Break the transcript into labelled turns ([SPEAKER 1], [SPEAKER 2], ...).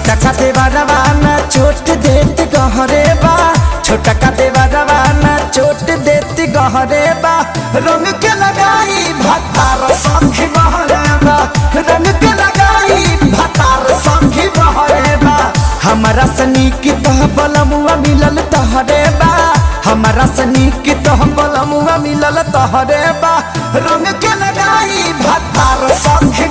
[SPEAKER 1] छोटा का देवरवा न चोट देत गहरे बा, छोटा का देवरवा न चोट देत गहरे बा। रंग के लगाई भतार संगी बहरे बा, रंग के लगाई भतार संगी बहरे बा। हमारा सनी की तह बलमुआ मिलल तहरे बा, हमारा सनी की तह बलमुआ मिलल तहरे बा। रंग के लगाई भतार संगी